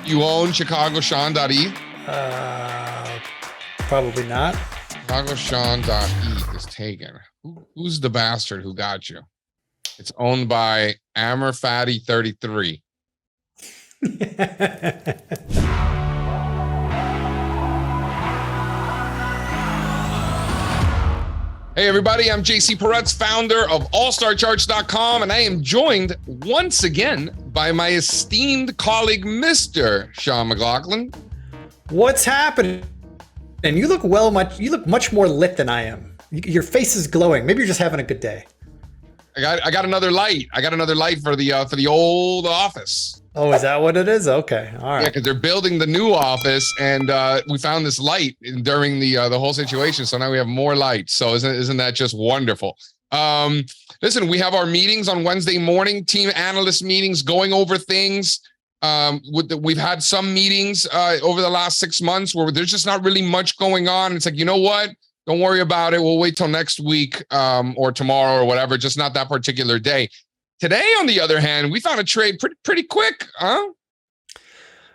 You own ChicagoSean.e? Probably not. ChicagoSean.e is taken. Who's the bastard who got you? It's owned by AmorFatty33. Hey everybody, I'm JC Peretz, founder of AllStarCharts.com, and I am joined once again by my esteemed colleague, Mr. Sean McLaughlin. What's happening? And you look much more lit than I am. Your face is glowing. Maybe you're just having a good day. I got another light. I got another light for the old office. Oh, is that what it is? Okay, all right. Yeah, because they're building the new office, and we found this light during the whole situation. So now we have more light. So isn't that just wonderful? Listen, we have our meetings on Wednesday morning, team analyst meetings, going over things. We've had some meetings over the last 6 months where there's just not really much going on. It's like, you know what? Don't worry about it. We'll wait till next week or tomorrow or whatever, just not that particular day. Today, on the other hand, we found a trade pretty quick, huh?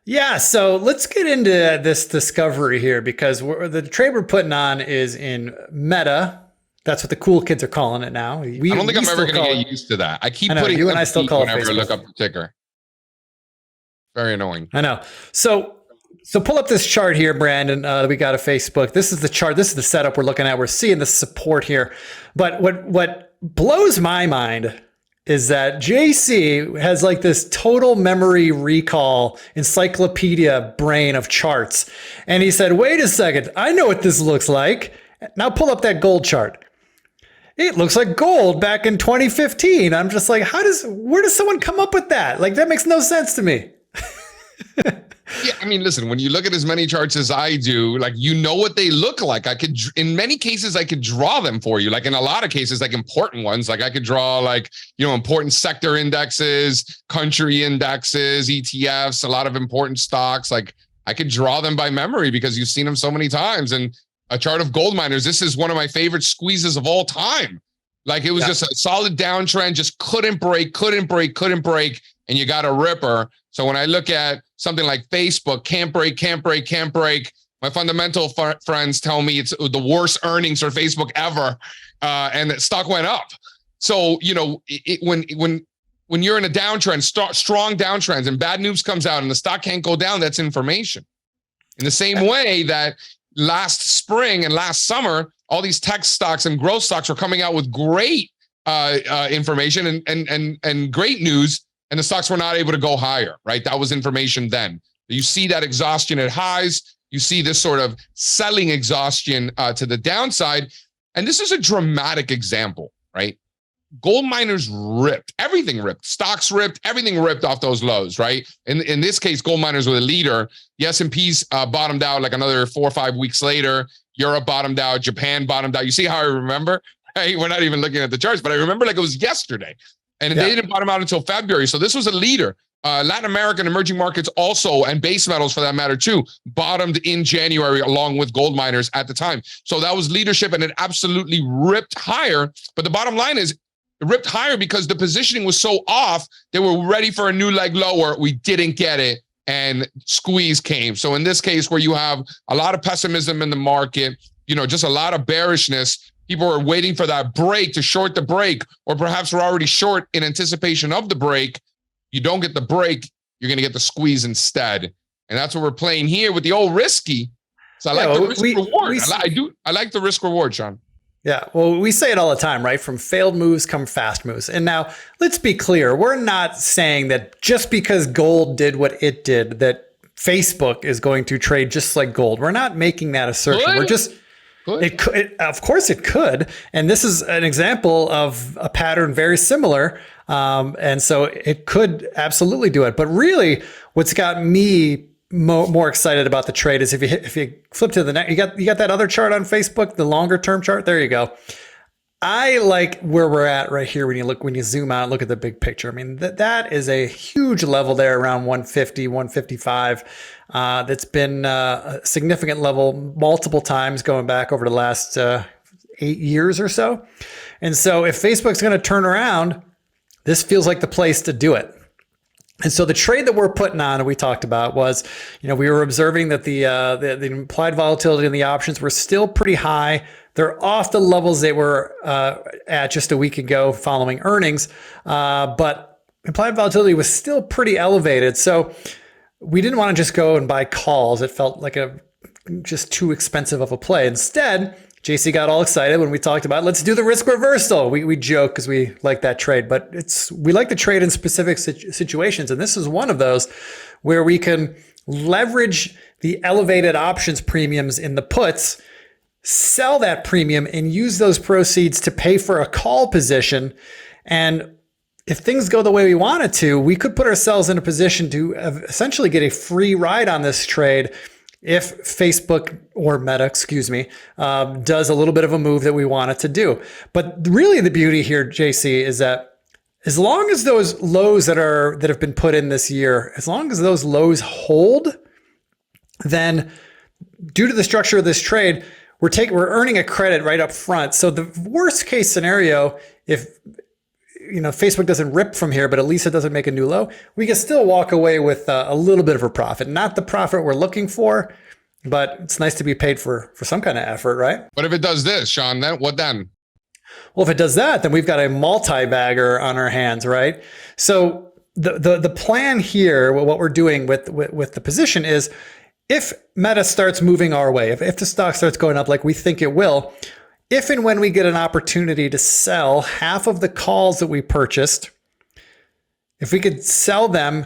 Yeah, so let's get into this discovery here because the trade we're putting on is in Meta. That's what the cool kids are calling it now. I don't think I'm ever going to get used to that. I keep putting you and I still call it whenever Facebook. I look up the ticker. Very annoying. I know. So pull up this chart here, Brandon. We got a Facebook. This is the chart. This is the setup we're looking at. We're seeing the support here. But what blows my mind is that JC has like this total memory recall encyclopedia brain of charts. And he said, wait a second, I know what this looks like. Now pull up that gold chart. It looks like gold back in 2015. I'm just like, where does someone come up with that? Like, that makes no sense to me. Yeah, I mean, listen, when you look at as many charts as I do, like, you know what they look like. In many cases, I could draw them for you. Like in a lot of cases, like important ones, like I could draw like, important sector indexes, country indexes, ETFs, a lot of important stocks. Like I could draw them by memory because you've seen them so many times. And a chart of gold miners, this is one of my favorite squeezes of all time. Like it was just a solid downtrend, just couldn't break. And you got a ripper. So when I look at something like Facebook, can't break. My fundamental friends tell me it's the worst earnings for Facebook ever. And the stock went up. So, when you're in a downtrend, strong downtrends and bad news comes out and the stock can't go down, that's information. In the same way that last spring and last summer, all these tech stocks and growth stocks were coming out with great information and great news. And the stocks were not able to go higher, right? That was information then. You see that exhaustion at highs. You see this sort of selling exhaustion to the downside. And this is a dramatic example, right? Gold miners ripped. Everything ripped. Stocks ripped. Everything ripped off those lows, right? In this case, gold miners were the leader. The S&Ps bottomed out like another 4 or 5 weeks later. Europe bottomed out. Japan bottomed out. You see how I remember? Hey, we're not even looking at the charts, but I remember like it was yesterday. And they didn't bottom out until February. So this was a leader. Latin American emerging markets also, and base metals for that matter too, bottomed in January along with gold miners at the time. So that was leadership and it absolutely ripped higher. But the bottom line is it ripped higher because the positioning was so off. They were ready for a new leg lower. We didn't get it. And squeeze came. So in this case where you have a lot of pessimism in the market, just a lot of bearishness, people are waiting for that break to short the break, or perhaps we're already short in anticipation of the break. You don't get the break, you're going to get the squeeze instead. And that's what we're playing here with the old risky. So I like the risk reward. I like the risk reward, Sean. Yeah, well, we say it all the time, right? From failed moves come fast moves. And now let's be clear. We're not saying that just because gold did what it did, that Facebook is going to trade just like gold. We're not making that assertion. We're just... It could, of course it could. And this is an example of a pattern very similar. And so it could absolutely do it. But really what's got me more excited about the trade is if you flip to the next, you got that other chart on Facebook, the longer term chart. There you go. I like where we're at right here when you zoom out and look at the big picture. I mean, that is a huge level there around 150, 155. That's been a significant level multiple times going back over the last 8 years or so. And so if Facebook's going to turn around, this feels like the place to do it. And so the trade that we're putting on, and we talked about, was, we were observing that the implied volatility in the options were still pretty high. They're off the levels they were at just a week ago following earnings, but implied volatility was still pretty elevated. So we didn't want to just go and buy calls. It felt like just too expensive of a play. Instead, JC got all excited when we talked about, let's do the risk reversal. We joke because we like that trade, but we like the trade in specific situations. And this is one of those where we can leverage the elevated options premiums in the puts, sell that premium, and use those proceeds to pay for a call position. And if things go the way we want it to, we could put ourselves in a position to essentially get a free ride on this trade if Facebook or Meta, does a little bit of a move that we want it to do. But really the beauty here, JC, is that as long as those lows that have been put in this year, as long as those lows hold, then due to the structure of this trade, we're earning a credit right up front. So the worst case scenario, if Facebook doesn't rip from here, but at least it doesn't make a new low, we can still walk away with a little bit of a profit. Not the profit we're looking for, but it's nice to be paid for some kind of effort, right? But if it does this, Sean, then what then? Well, if it does that, then we've got a multi-bagger on our hands, right? So the plan here, what we're doing with the position is, if Meta starts moving our way, if the stock starts going up like we think it will, if and when we get an opportunity to sell half of the calls that we purchased, if we could sell them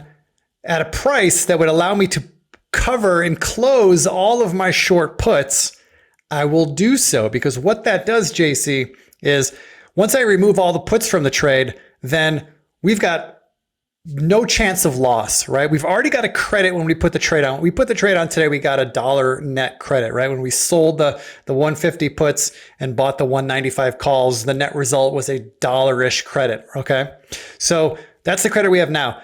at a price that would allow me to cover and close all of my short puts, I will do so. Because what that does, JC, is once I remove all the puts from the trade, then we've got no chance of loss, right? We've already got a credit when we put the trade on. We put the trade on today, we got $1 net credit, right? When we sold the 150 puts and bought the 195 calls, the net result was $1-ish credit, okay? So that's the credit we have now.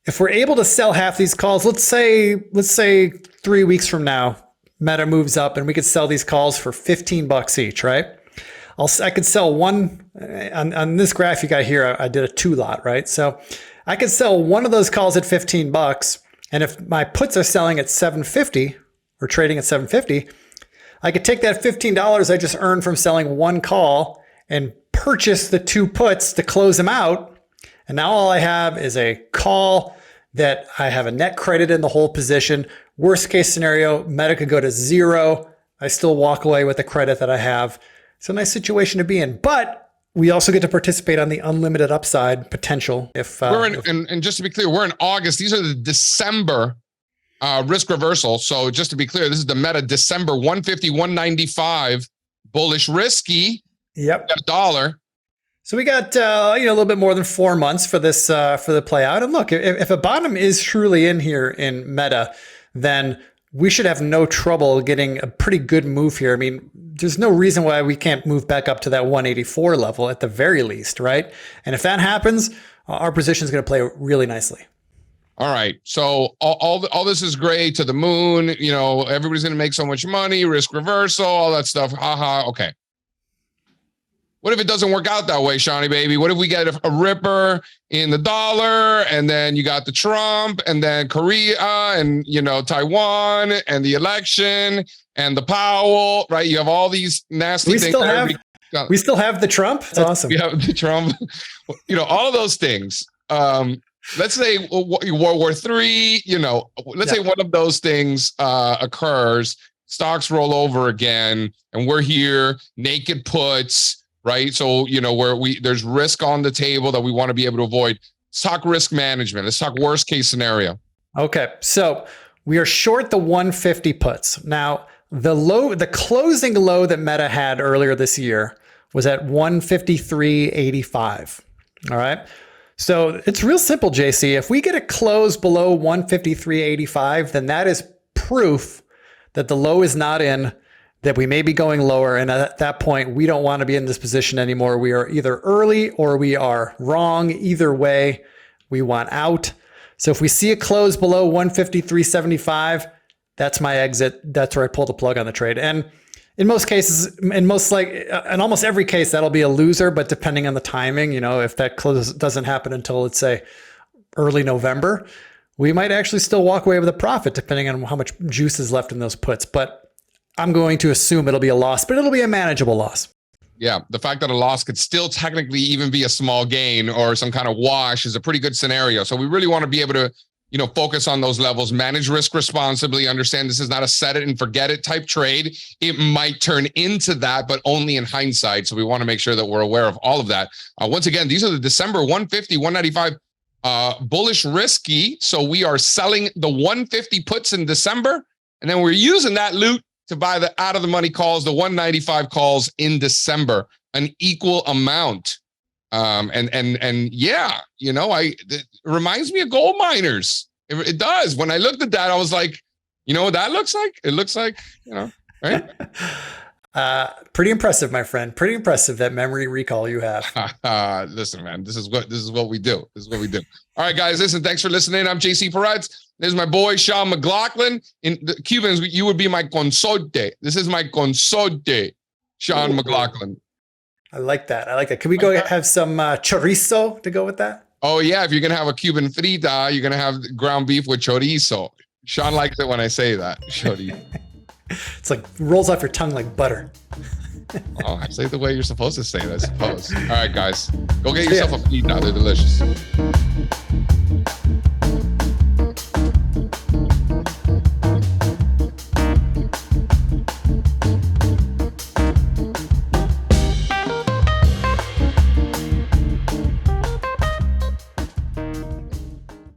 If we're able to sell half these calls, let's say 3 weeks from now, Meta moves up and we could sell these calls for $15 each, right? I could sell one on this graph you got here. I did a 2-lot, right? So I could sell one of those calls at $15, and if my puts are selling at $7.50 or trading at $7.50, I could take that $15 I just earned from selling one call and purchase the 2 puts to close them out. And now all I have is a call that I have a net credit in the whole position. Worst case scenario, Meta could go to 0. I still walk away with the credit that I have. It's a nice situation to be in, but we also get to participate on the unlimited upside potential. And just to be clear, we're in August. These are the December risk reversal. So just to be clear, this is the Meta December 150, 195 bullish risky. Yep. $1. So we got a little bit more than 4 months for this for the play out. And look, if a bottom is truly in here in Meta, then we should have no trouble getting a pretty good move here. I mean, there's no reason why we can't move back up to that 184 level at the very least, right? And if that happens, our position is going to play really nicely. All right. So all this is great, to the moon. Everybody's going to make so much money, risk reversal, all that stuff. Haha. Okay. What if it doesn't work out that way, Shawnee baby? What if we get a ripper in the dollar, and then you got the Trump, and then Korea, and Taiwan, and the election, and the Powell, right? You have all these nasty things. We still have the Trump. That's awesome. We have the Trump. All of those things. Let's say World War III. Let's say one of those things occurs. Stocks roll over again, and we're here, naked puts. Right. So, there's risk on the table that we want to be able to avoid. Let's talk risk management. Let's talk worst case scenario. Okay. So we are short the 150 puts. Now, the closing low that Meta had earlier this year was at 153.85. All right. So it's real simple, JC. If we get a close below 153.85, then that is proof that the low is not in, that we may be going lower. And at that point, we don't want to be in this position anymore. We are either early or we are wrong. Either way, we want out. So if we see a close below 153.75, that's my exit. That's where I pull the plug on the trade. And in most cases, in almost every case, that'll be a loser, but depending on the timing, if that close doesn't happen until, let's say, early November, we might actually still walk away with a profit depending on how much juice is left in those puts. But I'm going to assume it'll be a loss, but it'll be a manageable loss. Yeah, the fact that a loss could still technically even be a small gain or some kind of wash is a pretty good scenario. So we really want to be able to, focus on those levels, manage risk responsibly, understand this is not a set it and forget it type trade. It might turn into that, but only in hindsight. So we want to make sure that we're aware of all of that. Once again, these are the December 150, 195 bullish risky. So we are selling the 150 puts in December, and then we're using that loot to buy the out of the money calls, the 195 calls in December, an equal amount. It reminds me of gold miners. It does. When I looked at that, I was like, you know what that looks like? It looks like, right? Pretty impressive, my friend. Pretty impressive, that memory recall you have. Listen, man, this is what we do. This is what we do. All right, guys, listen, thanks for listening. I'm JC Peretz. This is my boy, Sean McLaughlin. In the Cubans, you would be my consorte. This is my consorte, Sean McLaughlin. I like that. Can we go have some chorizo to go with that? Oh, yeah. If you're going to have a Cuban frita, you're going to have ground beef with chorizo. Sean likes it when I say that. Chorizo. It's like rolls off your tongue like butter. Oh, I say it the way you're supposed to say it, I suppose. All right, guys. Go get yourself a frita. They're delicious.